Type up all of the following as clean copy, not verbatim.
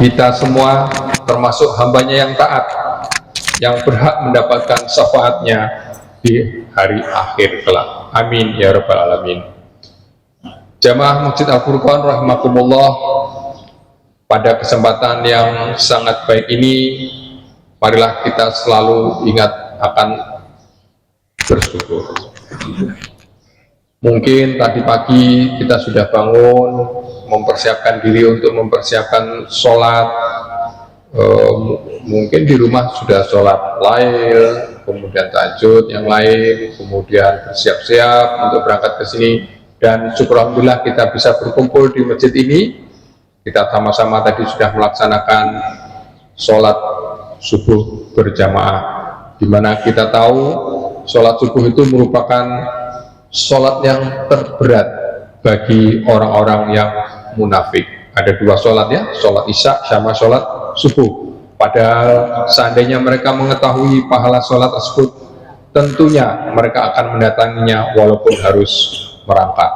kita semua termasuk hambanya yang taat, yang berhak mendapatkan syafaatnya di hari akhir kelak. Amin ya rabbal alamin. Jamaah Masjid Al-Furqan rahimakumullah, pada kesempatan yang sangat baik ini, marilah kita selalu ingat akan bersyukur. Mungkin tadi pagi kita sudah bangun, mempersiapkan diri untuk mempersiapkan sholat, mungkin di rumah sudah sholat lail, kemudian tahajud yang lain, kemudian bersiap-siap untuk berangkat ke sini, dan syukur alhamdulillah kita bisa berkumpul di masjid ini. Kita sama-sama tadi sudah melaksanakan sholat subuh berjamaah, di mana kita tahu sholat subuh itu merupakan sholat yang terberat bagi orang-orang yang munafik. Ada dua sholat ya, sholat isya sama sholat subuh. Padahal seandainya mereka mengetahui pahala sholat tersebut, tentunya mereka akan mendatanginya walaupun harus merangkak.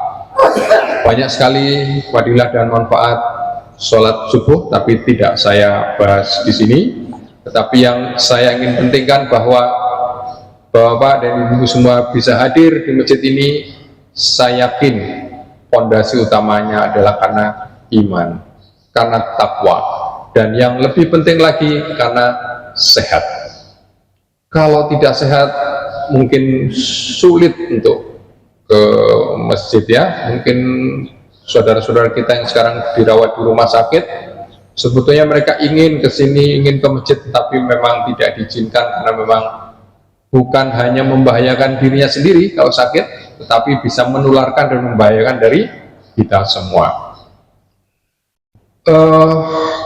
Banyak sekali fadilah dan manfaat sholat subuh, tapi tidak saya bahas di sini. Tetapi yang saya ingin pentingkan bahwa Bapak dan Ibu semua bisa hadir di masjid ini, saya yakin fondasi utamanya adalah karena iman, karena takwa, dan yang lebih penting lagi karena sehat. Kalau tidak sehat mungkin sulit untuk ke masjid ya. Mungkin saudara-saudara kita yang sekarang dirawat di rumah sakit, sebetulnya mereka ingin ke sini, ingin ke masjid, tapi memang tidak diizinkan karena memang bukan hanya membahayakan dirinya sendiri kalau sakit, tetapi bisa menularkan dan membahayakan dari kita semua.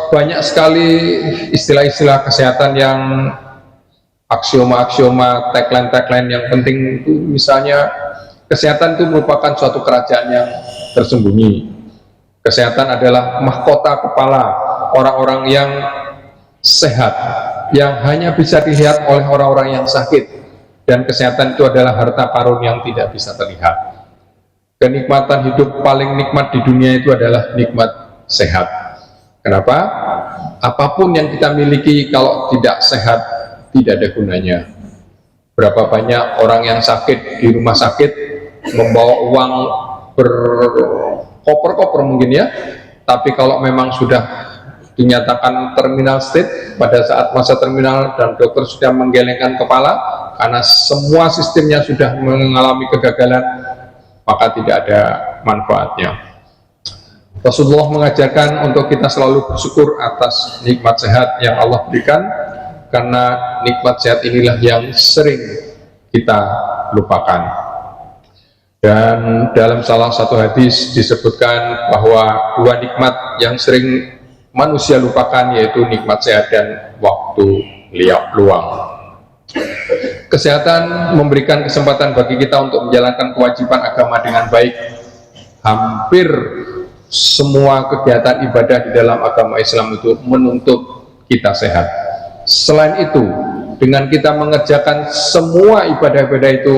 Banyak sekali istilah-istilah kesehatan yang aksioma-aksioma, tagline-tagline yang penting itu, misalnya kesehatan itu merupakan suatu kerajaan yang tersembunyi. Kesehatan adalah mahkota kepala orang-orang yang sehat, yang hanya bisa dilihat oleh orang-orang yang sakit. Dan kesehatan itu adalah harta karun yang tidak bisa terlihat. Kenikmatan hidup paling nikmat di dunia itu adalah nikmat sehat. Kenapa? Apapun yang kita miliki kalau tidak sehat, tidak ada gunanya. Berapa banyak orang yang sakit di rumah sakit membawa uang berkoper-koper mungkin ya, tapi kalau memang sudah dinyatakan terminal state, pada saat masa terminal dan dokter sudah menggelengkan kepala karena semua sistemnya sudah mengalami kegagalan, maka tidak ada manfaatnya. Rasulullah mengajarkan untuk kita selalu bersyukur atas nikmat sehat yang Allah berikan, karena nikmat sehat inilah yang sering kita lupakan. Dan dalam salah satu hadis disebutkan bahwa dua nikmat yang sering manusia lupakan, yaitu nikmat sehat dan waktu luang. Kesehatan memberikan kesempatan bagi kita untuk menjalankan kewajiban agama dengan baik. Hampir semua kegiatan ibadah di dalam agama Islam itu menuntut kita sehat. Selain itu, dengan kita mengerjakan semua ibadah-ibadah itu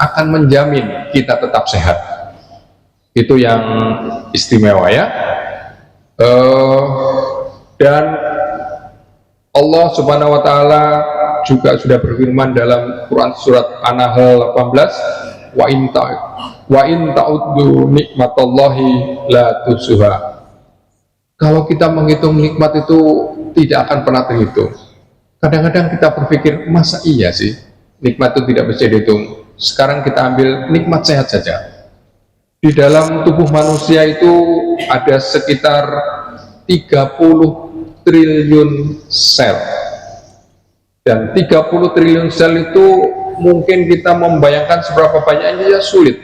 akan menjamin kita tetap sehat. Itu yang istimewa ya. Dan Allah Subhanahu wa Ta'ala juga sudah berfirman dalam Quran surat An-Nahl 18, wa in ta'uddu nikmatallahi la tusuha. Kalau kita menghitung nikmat itu tidak akan pernah terhitung. Kadang-kadang kita berpikir, masa iya sih nikmat itu tidak bisa dihitung? Sekarang kita ambil nikmat sehat saja. Di dalam tubuh manusia itu ada sekitar 30 triliun sel. Dan 30 triliun sel itu mungkin kita membayangkan seberapa banyaknya ya sulit.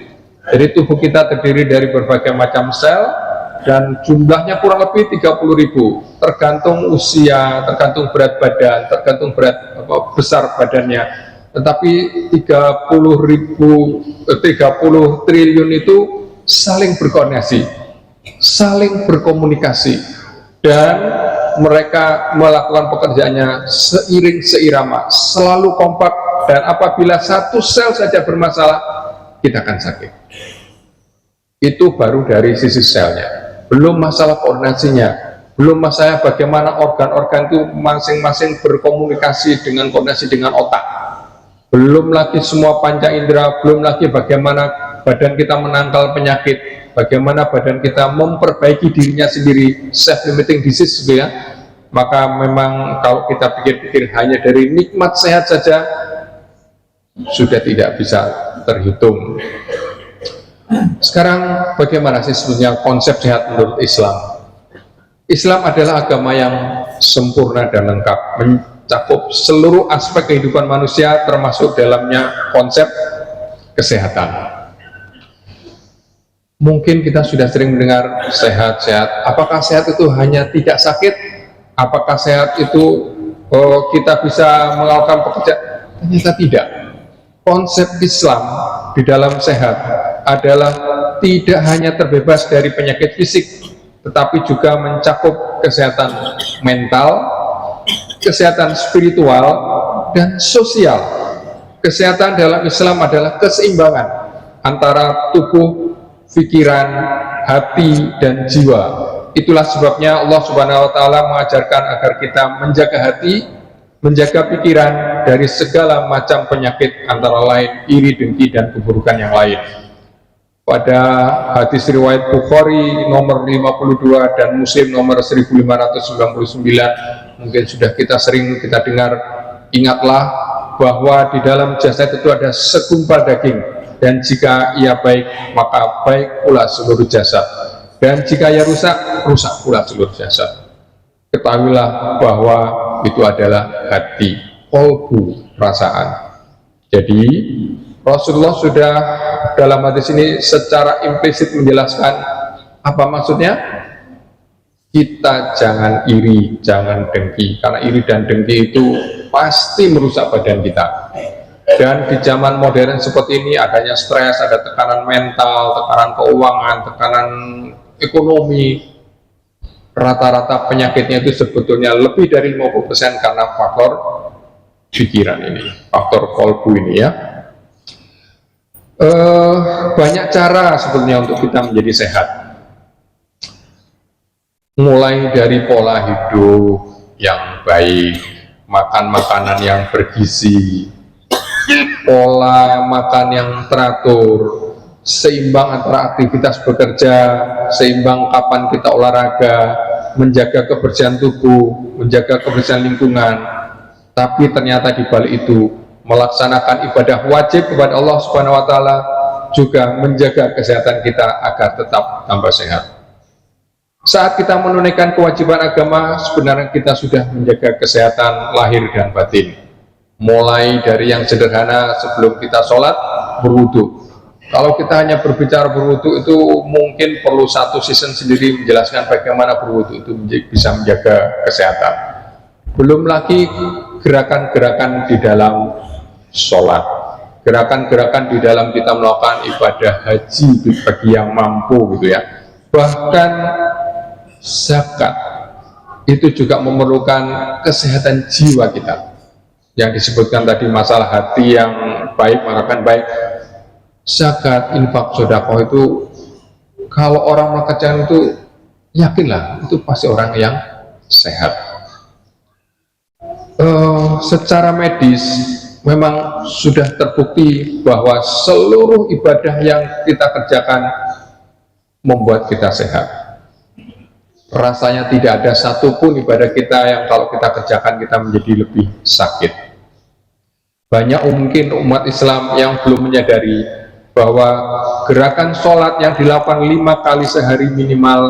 Jadi tubuh kita terdiri dari berbagai macam sel dan jumlahnya kurang lebih 30.000, tergantung usia, tergantung berat badan, tergantung besar badannya. Tetapi 30 triliun itu saling berkoordinasi, saling berkomunikasi, dan mereka melakukan pekerjaannya seiring seirama, selalu kompak. Dan apabila satu sel saja bermasalah, kita akan sakit. Itu baru dari sisi selnya, belum masalah koordinasinya, Belum masalah bagaimana organ-organ itu masing-masing berkomunikasi dengan koordinasi dengan otak. Belum lagi semua panca indera, belum lagi bagaimana badan kita menangkal penyakit, bagaimana badan kita memperbaiki dirinya sendiri, self-limiting disease gitu ya. Maka memang kalau kita pikir-pikir hanya dari nikmat sehat saja sudah tidak bisa terhitung. Sekarang bagaimana sih sebenarnya konsep sehat menurut Islam? Islam adalah agama yang sempurna dan lengkap, mencakup seluruh aspek kehidupan manusia, termasuk dalamnya konsep kesehatan. Mungkin kita sudah sering mendengar sehat-sehat. Apakah sehat itu hanya tidak sakit? Apakah sehat itu kita bisa melakukan pekerjaan? Ternyata tidak. Konsep Islam di dalam sehat adalah tidak hanya terbebas dari penyakit fisik, tetapi juga mencakup kesehatan mental, kesehatan spiritual, dan sosial. Kesehatan dalam Islam adalah keseimbangan antara tubuh, pikiran, hati, dan jiwa. Itulah sebabnya Allah Subhanahu wa Ta'ala mengajarkan agar kita menjaga hati, menjaga pikiran dari segala macam penyakit, antara lain iri, dengki, dan keburukan yang lain. Pada hadis riwayat Bukhari nomor 52 dan Muslim nomor 1599, mungkin sudah sering kita dengar, ingatlah bahwa di dalam jasad itu ada segumpal daging, dan jika ia baik maka baik pula seluruh jasad, dan jika ia rusak, rusak pula seluruh jasad. Ketahuilah bahwa itu adalah hati, kolbu, perasaan. Jadi Rasulullah sudah dalam hadis ini secara implisit menjelaskan apa maksudnya. Kita jangan iri, jangan dengki, karena iri dan dengki itu pasti merusak badan kita. Dan di zaman modern seperti ini, adanya stres, ada tekanan mental, tekanan keuangan, tekanan ekonomi, rata-rata penyakitnya itu sebetulnya lebih dari 50% karena faktor pikiran ini, faktor kolbu ini ya. Banyak cara sebetulnya untuk kita menjadi sehat, mulai dari pola hidup yang baik, makan makanan yang bergizi, pola makan yang teratur, seimbang antara aktivitas bekerja, seimbang kapan kita olahraga, menjaga kebersihan tubuh, menjaga kebersihan lingkungan. Tapi ternyata di balik itu melaksanakan ibadah wajib kepada Allah Subhanahu wa Ta'ala, juga menjaga kesehatan kita agar tetap tambah sehat. Saat kita menunaikan kewajiban agama, sebenarnya kita sudah menjaga kesehatan lahir dan batin. Mulai dari yang sederhana, sebelum kita sholat, berwudu. Kalau kita hanya berbicara berwudu, itu mungkin perlu satu season sendiri menjelaskan bagaimana berwudu itu bisa menjaga kesehatan. Belum lagi gerakan-gerakan di dalam sholat, gerakan-gerakan di dalam kita melakukan ibadah haji bagi yang mampu gitu ya. Bahkan zakat itu juga memerlukan kesehatan jiwa kita, yang disebutkan tadi masalah hati yang baik mengatakan baik. Zakat, infak, sedekah itu kalau orang melakukan itu, yakinlah itu pasti orang yang sehat. Secara medis memang sudah terbukti bahwa seluruh ibadah yang kita kerjakan membuat kita sehat. Rasanya tidak ada satupun ibadah kita yang kalau kita kerjakan kita menjadi lebih sakit. Banyak mungkin umat Islam yang belum menyadari bahwa gerakan sholat yang dilakukan 5 kali sehari minimal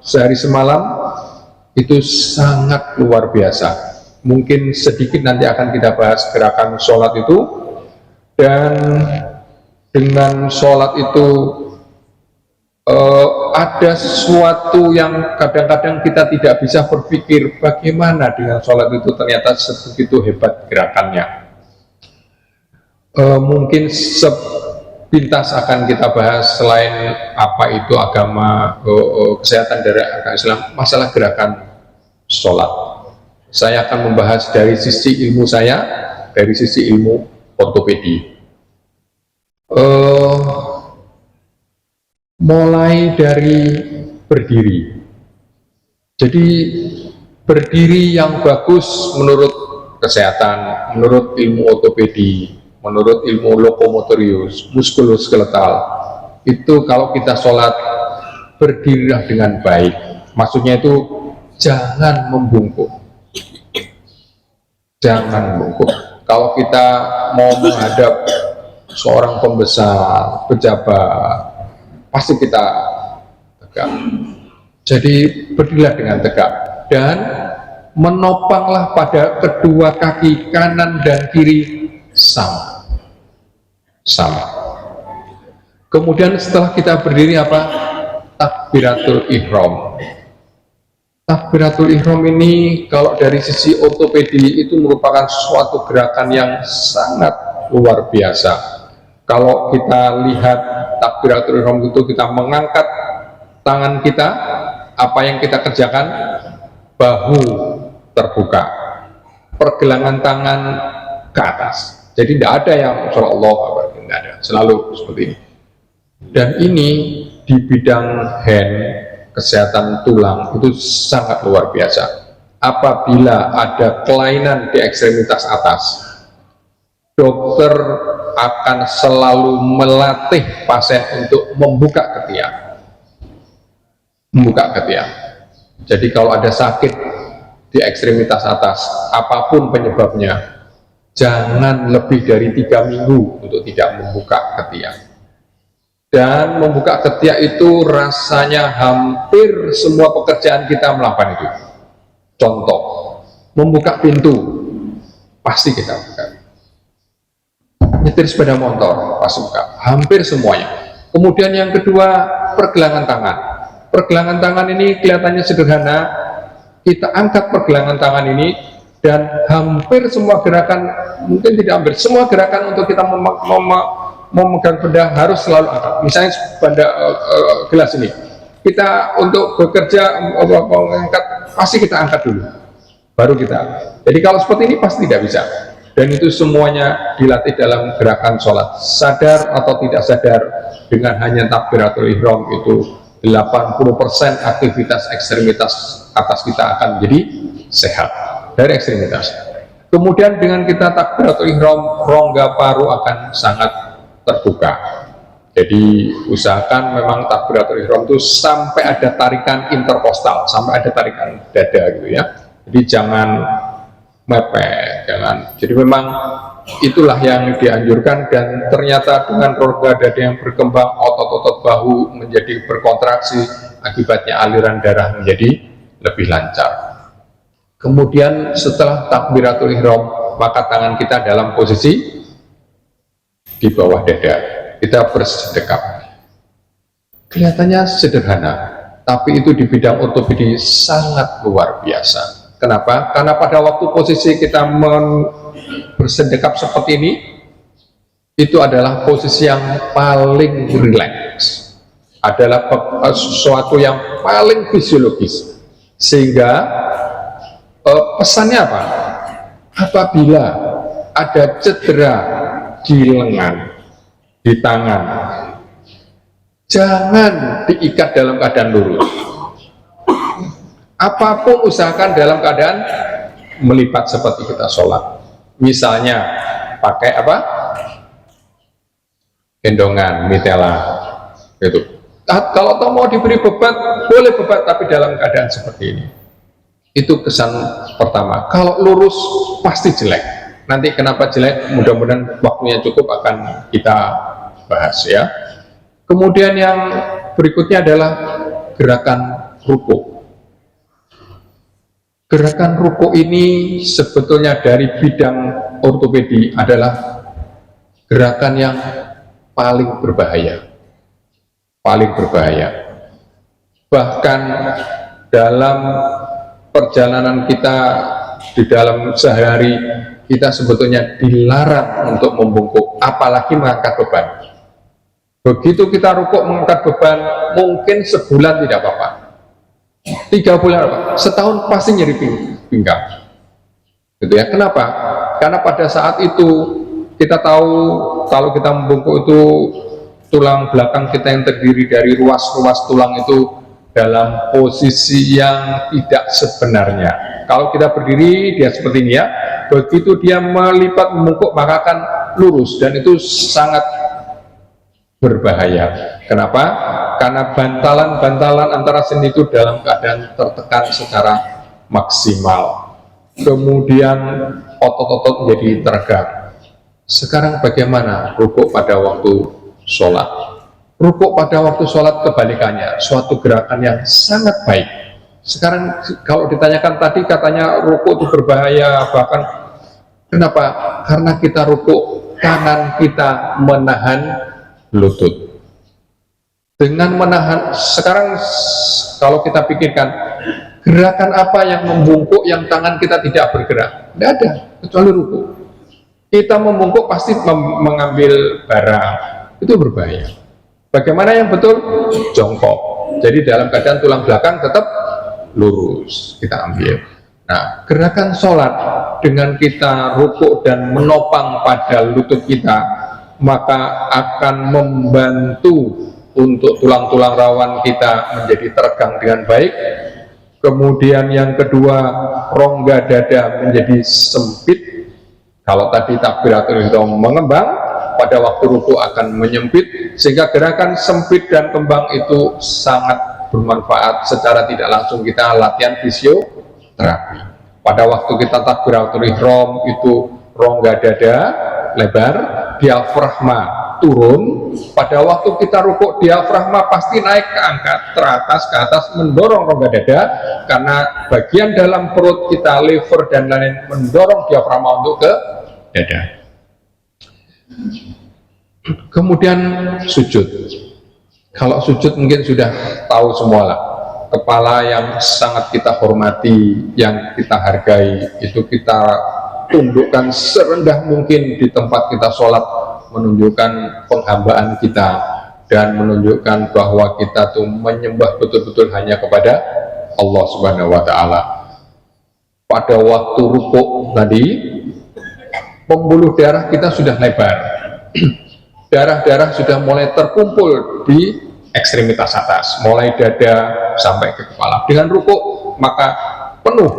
sehari semalam itu sangat luar biasa. Mungkin sedikit nanti akan kita bahas gerakan sholat itu, dan dengan sholat itu ada sesuatu yang kadang-kadang kita tidak bisa berpikir bagaimana dengan sholat itu ternyata sebegitu hebat gerakannya. Mungkin sepintas akan kita bahas selain apa itu agama, kesehatan dari agama Islam, masalah gerakan sholat. Saya akan membahas dari sisi ilmu saya, dari sisi ilmu ortopedi. Mulai dari berdiri. Jadi berdiri yang bagus menurut kesehatan, menurut ilmu ortopedi, menurut ilmu lokomotorius, muskuloskeletal, itu kalau kita sholat berdirilah dengan baik. Maksudnya itu jangan membungkuk, jangan membungkuk. Kalau kita mau menghadap seorang pembesar, pejabat, pasti kita tegak. Jadi berdirilah dengan tegak dan menopanglah pada kedua kaki kanan dan kiri sama. Kemudian setelah kita berdiri apa? Takbiratul ihram. Takbiratul ihram ini kalau dari sisi ortopedi itu merupakan suatu gerakan yang sangat luar biasa. Kalau kita lihat takbiratul ihram itu kita mengangkat tangan kita, apa yang kita kerjakan? Bahu terbuka, pergelangan tangan ke atas. Jadi tidak ada yang Allah, tidak ada, selalu seperti ini. Dan ini di bidang hand, kesehatan tulang itu sangat luar biasa. Apabila ada kelainan di ekstremitas atas, dokter akan selalu melatih pasien untuk membuka ketiak. Jadi kalau ada sakit di ekstremitas atas, apapun penyebabnya, jangan lebih dari 3 minggu untuk tidak membuka ketiak. Dan membuka ketiak itu rasanya hampir semua pekerjaan kita melakukan itu. Contoh, membuka pintu, pasti kita buka. Nyetir sepeda motor, pasti buka. Hampir semuanya. Kemudian yang kedua, pergelangan tangan. Pergelangan tangan ini kelihatannya sederhana, kita angkat pergelangan tangan ini dan hampir semua gerakan, mungkin tidak hampir, semua gerakan untuk kita memegang benda harus selalu angkat. Misalnya benda gelas ini, kita untuk bekerja mengangkat, pasti kita angkat dulu, baru kita. Jadi kalau seperti ini pasti tidak bisa. Dan itu semuanya dilatih dalam gerakan sholat. Sadar atau tidak sadar, dengan hanya takbiratul ihram itu 80% aktivitas ekstremitas atas kita akan menjadi sehat dari ekstremitas. Kemudian dengan kita takbiratul ihram, rongga paru akan sangat terbuka. Jadi usahakan memang takbiratul ihram itu sampai ada tarikan interkostal, sampai ada tarikan dada gitu ya. Jadi jangan mepet, jangan. Jadi memang itulah yang dianjurkan, dan ternyata dengan rongga dada yang berkembang, otot-otot bahu menjadi berkontraksi, akibatnya aliran darah menjadi lebih lancar. Kemudian setelah takbiratul ihram, maka tangan kita dalam posisi di bawah dada, kita bersedekap. Kelihatannya sederhana, tapi itu di bidang ortopedi sangat luar biasa. Kenapa? Karena pada waktu posisi kita bersedekap seperti ini, itu adalah posisi yang paling rileks, adalah sesuatu yang paling fisiologis. Sehingga pesannya apa? Apabila ada cedera di lengan, di tangan, jangan diikat dalam keadaan lurus. Apapun usahakan dalam keadaan melipat seperti kita sholat. Misalnya pakai apa? Gendongan, mitela, gitu. Kalau mau diberi beban, boleh beban, tapi dalam keadaan seperti ini. Itu kesan pertama. Kalau lurus pasti jelek. Nanti kenapa jelek? Mudah-mudahan waktunya cukup akan kita bahas ya. Kemudian yang berikutnya adalah gerakan ruku. Gerakan ruku ini sebetulnya dari bidang ortopedi adalah gerakan yang paling berbahaya. Bahkan dalam perjalanan kita di dalam sehari, kita sebetulnya dilarang untuk membungkuk, apalagi mengangkat beban. Begitu kita rukuk mengangkat beban, mungkin sebulan tidak apa-apa, 3 bulan apa, setahun pasti nyeri pinggang. Gitu ya. Kenapa? Karena pada saat itu kita tahu kalau kita membungkuk itu tulang belakang kita yang terdiri dari ruas-ruas tulang itu dalam posisi yang tidak sebenarnya. Kalau kita berdiri, dia seperti ini ya. Begitu dia melipat membungkuk, maka akan lurus, dan itu sangat berbahaya. Kenapa? Karena bantalan-bantalan antara sendi itu dalam keadaan tertekan secara maksimal. Kemudian otot-otot menjadi teregak. Sekarang bagaimana rukuk pada waktu sholat? Rukuk pada waktu sholat kebalikannya, suatu gerakan yang sangat baik. Sekarang kalau ditanyakan tadi katanya rukuk itu berbahaya, bahkan kenapa? Karena kita rukuk, tangan kita menahan lutut. Dengan menahan, sekarang kalau kita pikirkan, gerakan apa yang membungkuk yang tangan kita tidak bergerak? Tidak ada, kecuali rukuk. Kita membungkuk pasti mengambil barang, itu berbahaya. Bagaimana yang betul? Jongkok. Jadi dalam keadaan tulang belakang tetap lurus, kita ambil. Nah, gerakan sholat dengan kita rukuk dan menopang pada lutut kita, maka akan membantu untuk tulang-tulang rawan kita menjadi teregang dengan baik. Kemudian yang kedua, rongga dada menjadi sempit. Kalau tadi takbiratul ihram mengembang, pada waktu ruku akan menyempit, sehingga gerakan sempit dan kembang itu sangat bermanfaat. Secara tidak langsung kita latihan fisioterapi. Pada waktu kita takbiratul ihram itu rongga dada lebar, diafragma turun. Pada waktu kita rukuk, diafragma pasti naik ke angkat, teratas ke atas, mendorong rongga dada, karena bagian dalam perut kita, liver dan lain-lain mendorong diafragma untuk ke dada. Kemudian sujud. Kalau sujud mungkin sudah tahu semua lah. Kepala yang sangat kita hormati, yang kita hargai, itu kita tundukkan serendah mungkin di tempat kita sholat, menunjukkan penghambaan kita dan menunjukkan bahwa kita tuh menyembah betul-betul hanya kepada Allah Subhanahu wa Ta'ala. Pada waktu rukuk tadi, pembuluh darah kita sudah lebar, darah-darah sudah mulai terkumpul di ekstremitas atas, mulai dada sampai ke kepala. Dengan rukuk maka penuh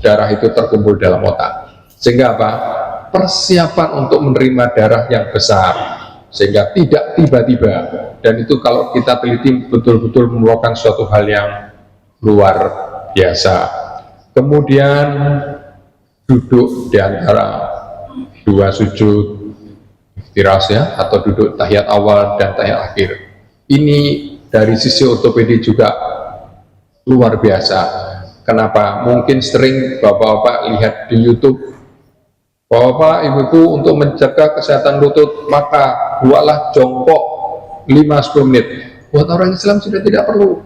darah itu terkumpul dalam otak, sehingga apa? Persiapan untuk menerima darah yang besar, sehingga tidak tiba-tiba. Dan itu kalau kita teliti betul-betul merupakan suatu hal yang luar biasa. Kemudian duduk di antara dua sujud iftiras ya, atau duduk tahiyat awal dan tahiyat akhir. Ini dari sisi ortopedi juga luar biasa. Kenapa? Mungkin sering bapak-bapak lihat di YouTube, bapak ibuku untuk menjaga kesehatan lutut maka buatlah jongkok 5-10 menit. Buat orang Islam sudah tidak perlu.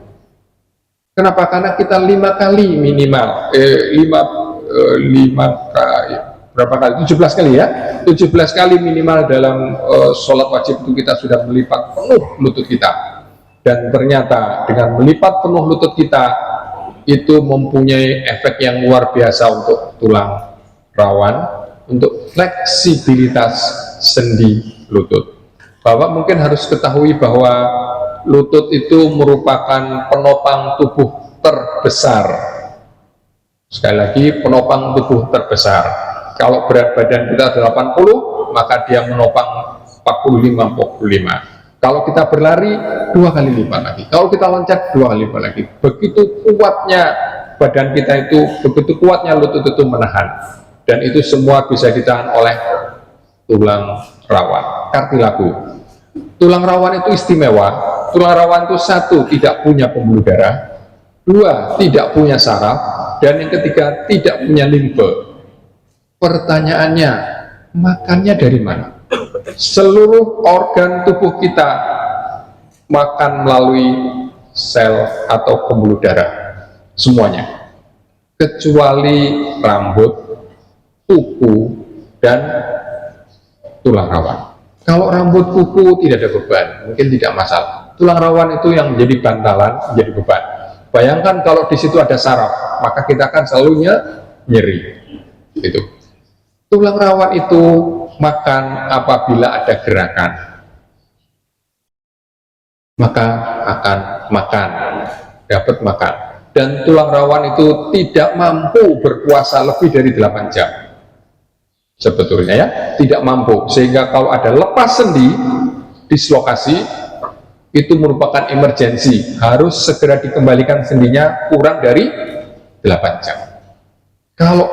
Kenapa? Karena kita 5 kali minimal, 5 kali, berapa kali? 17 kali ya, 17 kali minimal dalam sholat wajib itu kita sudah melipat penuh lutut kita. Dan ternyata dengan melipat penuh lutut kita itu mempunyai efek yang luar biasa untuk tulang rawan, untuk fleksibilitas sendi lutut. Bapak mungkin harus ketahui bahwa lutut itu merupakan penopang tubuh terbesar. Sekali lagi, penopang tubuh terbesar. Kalau berat badan kita 80, maka dia menopang 45. Kalau kita berlari 2 kali lipat lagi. Kalau kita loncat 2 kali lipat lagi. Begitu kuatnya badan kita itu, begitu kuatnya lutut itu menahan. Dan itu semua bisa ditahan oleh tulang rawan, kartilago. Tulang rawan itu istimewa. Tulang rawan itu 1, tidak punya pembuluh darah, 2, tidak punya saraf, dan yang ketiga, tidak punya limfe. Pertanyaannya, makannya dari mana? Seluruh organ tubuh kita makan melalui sel atau pembuluh darah, semuanya, kecuali rambut, kuku, dan tulang rawan. Kalau rambut, kuku tidak ada beban, mungkin tidak masalah. Tulang rawan itu yang menjadi bantalan, menjadi beban. Bayangkan kalau di situ ada saraf, maka kita akan selalu nyeri. Itu. Tulang rawan itu makan apabila ada gerakan, maka akan makan. dapat makan. Dan tulang rawan itu tidak mampu berpuasa lebih dari 8 jam sebetulnya ya, tidak mampu, sehingga kalau ada lepas sendi, dislokasi, itu merupakan emergensi, harus segera dikembalikan sendinya kurang dari 8 jam. Kalau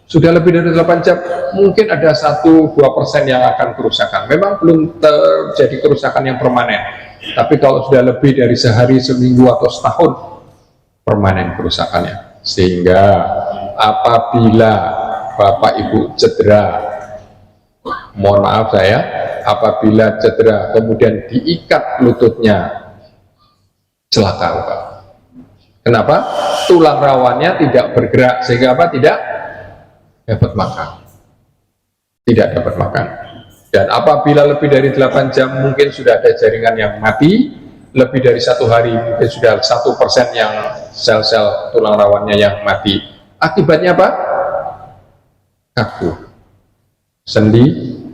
sudah lebih dari 8 jam, mungkin ada 1-2% yang akan kerusakan. Memang belum terjadi kerusakan yang permanen, tapi kalau sudah lebih dari sehari, seminggu, atau setahun, permanen kerusakannya. Sehingga apabila Bapak Ibu cedera, mohon maaf saya, apabila cedera kemudian diikat lututnya, celaka Bapak. Kenapa? Tulang rawannya tidak bergerak, sehingga apa? Tidak dapat makan, tidak dapat makan. Dan apabila lebih dari 8 jam, mungkin sudah ada jaringan yang mati. Lebih dari 1 hari, mungkin sudah 1% yang sel-sel tulang rawannya yang mati. Akibatnya apa? Kaku, sendi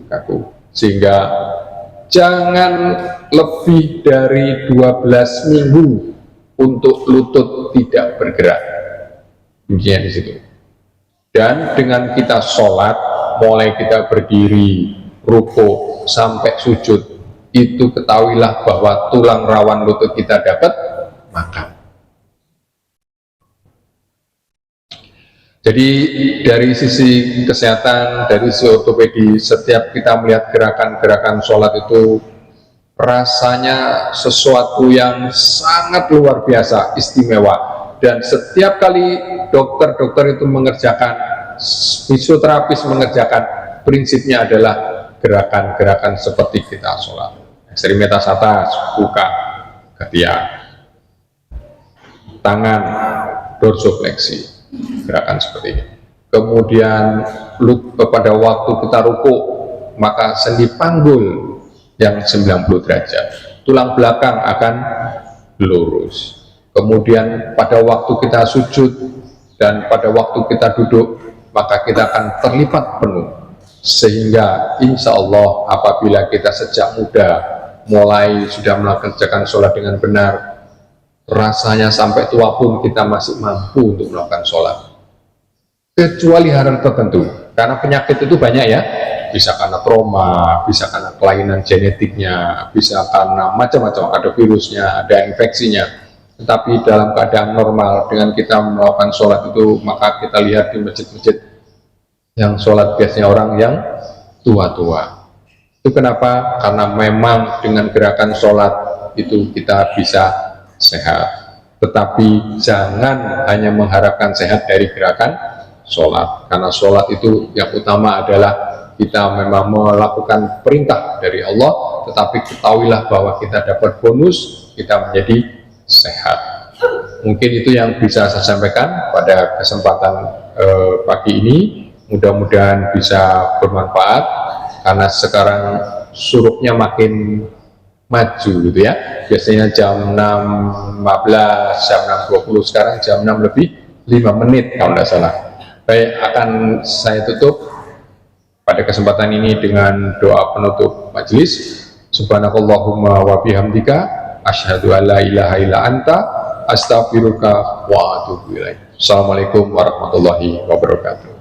kaku. Sehingga jangan lebih dari 12 minggu untuk lutut tidak bergerak. Kuncinya di situ. Dan dengan kita sholat, mulai kita berdiri, rukuk sampai sujud, itu ketahuilah bahwa tulang rawan lutut kita dapat makan. Jadi dari sisi kesehatan, dari sisi ortopedi, setiap kita melihat gerakan-gerakan sholat itu rasanya sesuatu yang sangat luar biasa, istimewa. Dan setiap kali dokter-dokter itu mengerjakan, fisioterapis mengerjakan, prinsipnya adalah gerakan-gerakan seperti kita sholat. Ekstremitas atas, buka, ketiak, tangan, dorsofleksi, gerakan seperti ini. Kemudian pada waktu kita rukuk, maka sendi panggul yang 90 derajat, tulang belakang akan lurus. Kemudian pada waktu kita sujud dan pada waktu kita duduk, maka kita akan terlipat penuh. Sehingga insya Allah apabila kita sejak muda mulai sudah melakukan sholat dengan benar, rasanya sampai tua pun kita masih mampu untuk melakukan sholat, kecuali hal tertentu. Karena penyakit itu banyak ya, bisa karena trauma, bisa karena kelainan genetiknya, bisa karena macam-macam, ada virusnya, ada infeksinya. Tetapi dalam keadaan normal, dengan kita melakukan sholat itu, maka kita lihat di masjid-masjid yang sholat biasanya orang yang tua-tua. Itu kenapa? Karena memang dengan gerakan sholat itu kita bisa sehat. Tetapi jangan hanya mengharapkan sehat dari gerakan sholat, karena sholat itu yang utama adalah kita memang melakukan perintah dari Allah, tetapi ketahuilah bahwa kita dapat bonus, kita menjadi sehat. Mungkin itu yang bisa saya sampaikan pada kesempatan pagi ini. Mudah-mudahan bisa bermanfaat, karena sekarang surupnya makin maju gitu ya. Biasanya jam 6.15, jam 6.20, sekarang jam 6 lebih 5 menit kalau tidak salah. Baik, akan saya tutup pada kesempatan ini dengan doa penutup majelis. Subhanakallahumma wa bihamdika asyhadu an la ilaha illa anta astaghfiruka wa atubu ilaik. Assalamualaikum warahmatullahi wabarakatuh.